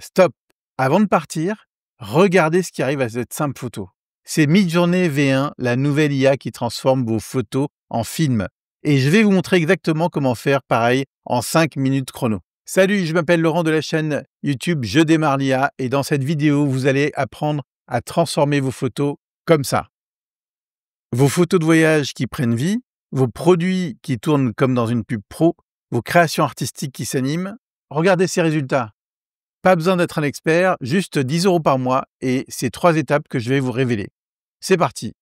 Stop! Avant de partir, regardez ce qui arrive à cette simple photo. C'est Midjourney V1, la nouvelle IA qui transforme vos photos en films. Et je vais vous montrer exactement comment faire pareil en 5 minutes chrono. Salut, je m'appelle Laurent de la chaîne YouTube Je démarre l'IA et dans cette vidéo, vous allez apprendre à transformer vos photos comme ça. Vos photos de voyage qui prennent vie, vos produits qui tournent comme dans une pub pro, vos créations artistiques qui s'animent. Regardez ces résultats. Pas besoin d'être un expert, juste 10 € par mois et c'est 3 étapes que je vais vous révéler. C'est parti.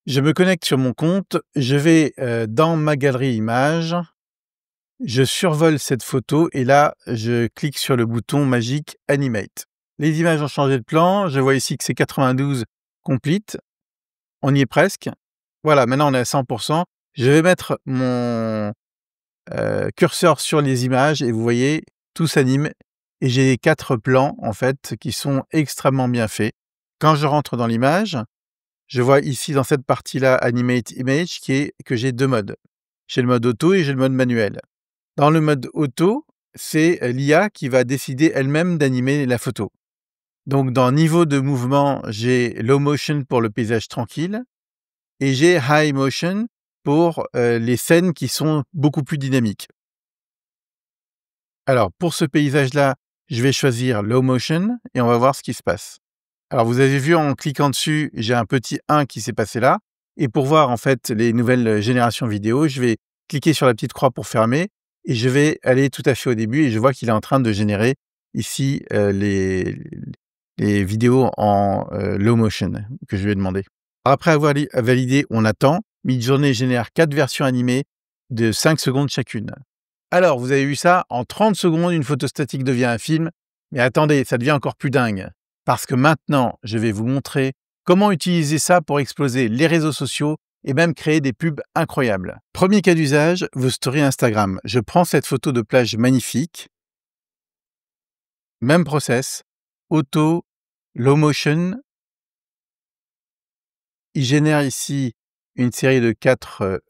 Je me connecte sur mon compte, je vais dans ma galerie images, je survole cette photo et là, je clique sur le bouton magique Animate. Les images ont changé de plan, je vois ici que c'est 92 complete, on y est presque. Voilà, maintenant on est à 100%. Je vais mettre mon curseur sur les images et vous voyez, tout s'anime et j'ai 4 plans en fait qui sont extrêmement bien faits. Quand je rentre dans l'image, je vois ici dans cette partie-là Animate Image que j'ai 2 modes. J'ai le mode auto et j'ai le mode manuel. Dans le mode auto, c'est l'IA qui va décider elle-même d'animer la photo. Donc dans niveau de mouvement, j'ai low motion pour le paysage tranquille et j'ai high motion pour les scènes qui sont beaucoup plus dynamiques. Alors pour ce paysage-là, je vais choisir low motion et on va voir ce qui se passe. Alors vous avez vu en cliquant dessus, j'ai un petit 1 qui s'est passé là. Et pour voir en fait les nouvelles générations vidéo, je vais cliquer sur la petite croix pour fermer et je vais aller tout à fait au début et je vois qu'il est en train de générer ici les vidéos en low motion que je lui ai demandé. Après avoir validé, on attend. Midjourney génère 4 versions animées de 5 secondes chacune. Alors, vous avez vu ça, en 30 secondes, une photo statique devient un film. Mais attendez, ça devient encore plus dingue. Parce que maintenant, je vais vous montrer comment utiliser ça pour exploser les réseaux sociaux et même créer des pubs incroyables. Premier cas d'usage, vos stories Instagram. Je prends cette photo de plage magnifique. Même process. Auto, low motion. Il génère ici une série de 4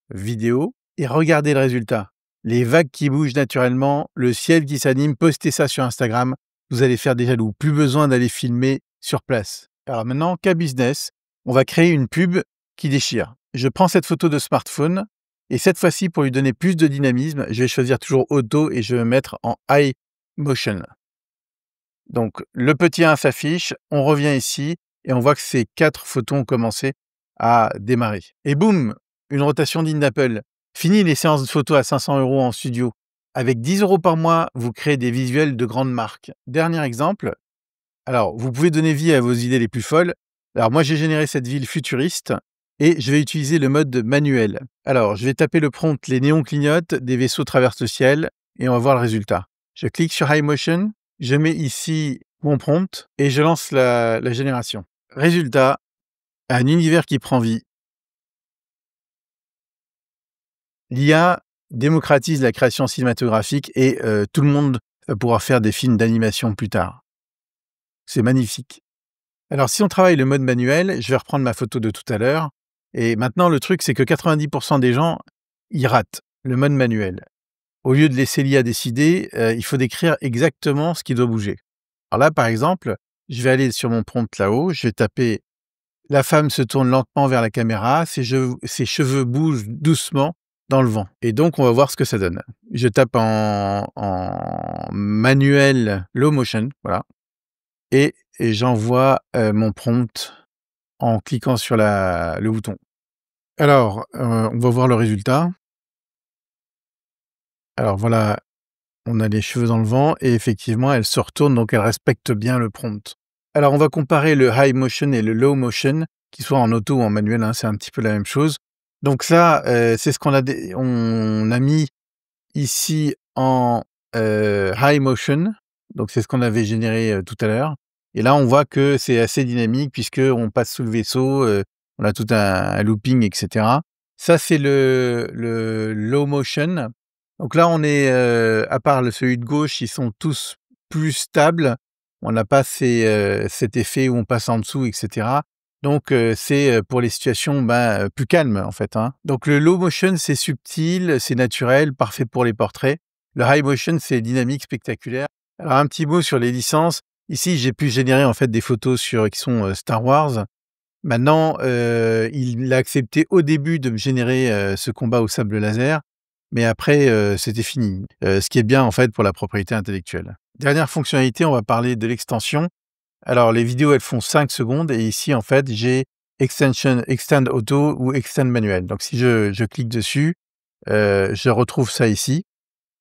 vidéos. Et regardez le résultat. Les vagues qui bougent naturellement, le ciel qui s'anime, postez ça sur Instagram, vous allez faire des jaloux. Plus besoin d'aller filmer sur place. Alors maintenant, cas business, on va créer une pub qui déchire. Je prends cette photo de smartphone et cette fois-ci, pour lui donner plus de dynamisme, je vais choisir toujours auto et je vais mettre en high motion. Donc le petit 1 s'affiche, on revient ici et on voit que ces 4 photos ont commencé à démarrer. Et boum, une rotation digne d'Apple. Fini les séances de photos à 500 € en studio. Avec 10 € par mois, vous créez des visuels de grandes marques. Dernier exemple. Alors, vous pouvez donner vie à vos idées les plus folles. Alors, moi, j'ai généré cette ville futuriste et je vais utiliser le mode manuel. Alors, je vais taper le prompt « Les néons clignotent, des vaisseaux traversent le ciel » et on va voir le résultat. Je clique sur High Motion, je mets ici mon prompt et je lance la génération. Résultat, un univers qui prend vie. L'IA démocratise la création cinématographique et tout le monde va pouvoir faire des films d'animation plus tard. C'est magnifique. Alors, si on travaille le mode manuel, je vais reprendre ma photo de tout à l'heure. Et maintenant, le truc, c'est que 90% des gens, ils ratent le mode manuel. Au lieu de laisser l'IA décider, il faut décrire exactement ce qui doit bouger. Alors là, par exemple, je vais aller sur mon prompt là-haut, je vais taper « La femme se tourne lentement vers la caméra, ses cheveux bougent doucement dans le vent ». Et donc, on va voir ce que ça donne. Je tape en manuel low motion, voilà. Et j'envoie mon prompt en cliquant sur le bouton. Alors, on va voir le résultat. Alors voilà, on a les cheveux dans le vent et effectivement, elle se retourne, donc elle respecte bien le prompt. Alors, on va comparer le high motion et le low motion, qu'ils soient en auto ou en manuel, hein, c'est un petit peu la même chose. Donc ça, c'est ce qu'on a mis ici en high motion. Donc c'est ce qu'on avait généré tout à l'heure. Et là, on voit que c'est assez dynamique puisqu'on passe sous le vaisseau, on a tout un looping, etc. Ça, c'est le low motion. Donc là, on est, à part celui de gauche, ils sont tous plus stables. On n'a pas cet effet où on passe en dessous, etc. Donc c'est pour les situations plus calmes, en fait, hein. Donc le low motion, c'est subtil, c'est naturel, parfait pour les portraits. Le high motion, c'est dynamique, spectaculaire. Alors un petit mot sur les licences. Ici, j'ai pu générer en fait des photos qui sont, Star Wars. Maintenant, il a accepté au début de me générer, ce combat au sable laser, mais après, c'était fini. Ce qui est bien en fait pour la propriété intellectuelle. Dernière fonctionnalité, on va parler de l'extension. Alors les vidéos, elles font 5 secondes et ici en fait, j'ai Extend Auto ou Extend Manuel. Donc si je clique dessus, je retrouve ça ici.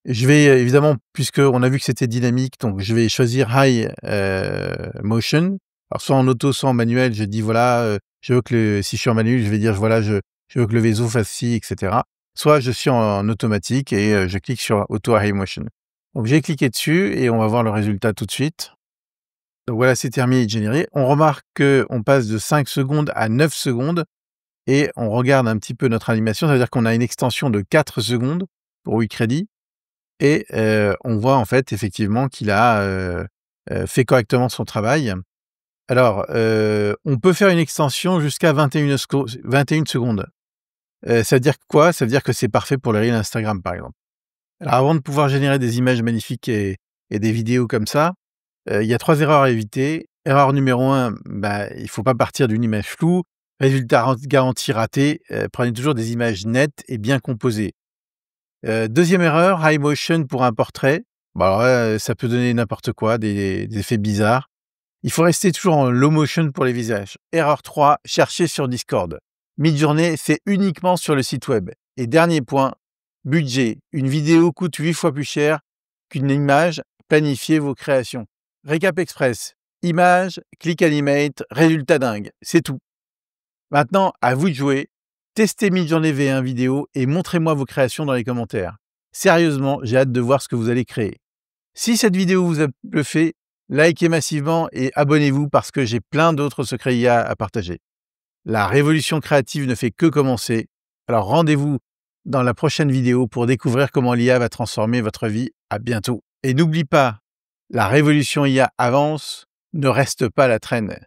Je vais évidemment, puisqu'on a vu que c'était dynamique, donc je vais choisir High, Motion. Alors soit en auto, soit en manuel, je dis voilà, je veux que si je suis en manuel, je vais dire voilà, je veux que le vaisseau fasse ci et cetera. Soit je suis en automatique et je clique sur Auto High Motion. Donc j'ai cliqué dessus et on va voir le résultat tout de suite. Donc voilà, c'est terminé de générer. On remarque qu'on passe de 5 secondes à 9 secondes et on regarde un petit peu notre animation. Ça veut dire qu'on a une extension de 4 secondes pour 8 crédits. Et on voit en fait effectivement qu'il a, fait correctement son travail. Alors, on peut faire une extension jusqu'à 21 secondes. Ça veut dire quoi? Ça veut dire que c'est parfait pour les reels Instagram, par exemple. Alors avant de pouvoir générer des images magnifiques et des vidéos comme ça, il y a 3 erreurs à éviter. Erreur numéro 1, bah, il faut pas partir d'une image floue. Résultat garanti raté, prenez toujours des images nettes et bien composées. 2e erreur, high motion pour un portrait. Bah, alors là, ça peut donner n'importe quoi, des effets bizarres. Il faut rester toujours en low motion pour les visages. Erreur 3, chercher sur Discord. Midjourney, c'est uniquement sur le site web. Et dernier point, budget. Une vidéo coûte 8 fois plus cher qu'une image. Planifiez vos créations. Récap express. Image, click animate, résultat dingue. C'est tout. Maintenant, à vous de jouer. Testez Midjourney V1 vidéo et montrez-moi vos créations dans les commentaires. Sérieusement, j'ai hâte de voir ce que vous allez créer. Si cette vidéo vous a bluffé, likez massivement et abonnez-vous parce que j'ai plein d'autres secrets IA à partager. La révolution créative ne fait que commencer. Alors rendez-vous dans la prochaine vidéo pour découvrir comment l'IA va transformer votre vie. À bientôt. Et n'oublie pas, la révolution IA avance, ne reste pas à la traîne.